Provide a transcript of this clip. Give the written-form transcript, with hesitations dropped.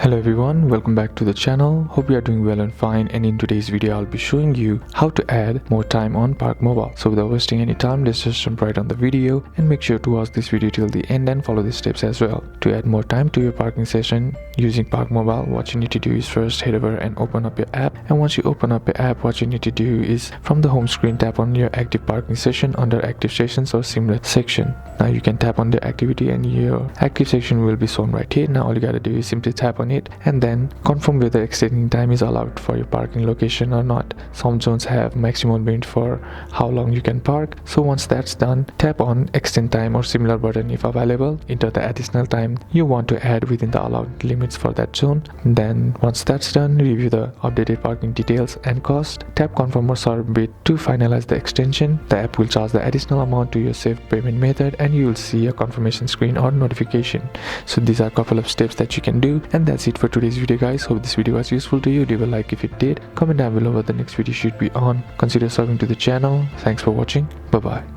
Hello everyone, welcome back to the channel. Hope you are doing well and fine, and in today's video I'll be showing you how to add more time on ParkMobile. So without wasting any time, let's just jump right on the video and make sure to watch this video till the end and follow the steps as well. To add more time to your parking session using ParkMobile, what you need to do is first head over and open up your app, and once you open up your app, what you need to do is from the home screen tap on your active parking session under active sessions or similar section. Now you can tap on the activity and your active section will be shown right here. Now all you gotta do is simply tap on it and then confirm whether extending time is allowed for your parking location or not. Some zones have maximum limit for how long you can park, so once that's done, tap on extend time or similar button if available. Enter the additional time you want to add within the allowed limits for that zone. Then once that's done, review the updated parking details and cost. Tap confirm or submit to finalize the extension. The app will charge the additional amount to your saved payment method and you will see a confirmation screen or notification. So these are a couple of steps that you can do, and that's it for today's video guys. Hope this video was useful to you. Leave a like if it did. Comment down below what the next video should be on. Consider subscribing to the channel. Thanks for watching. Bye bye.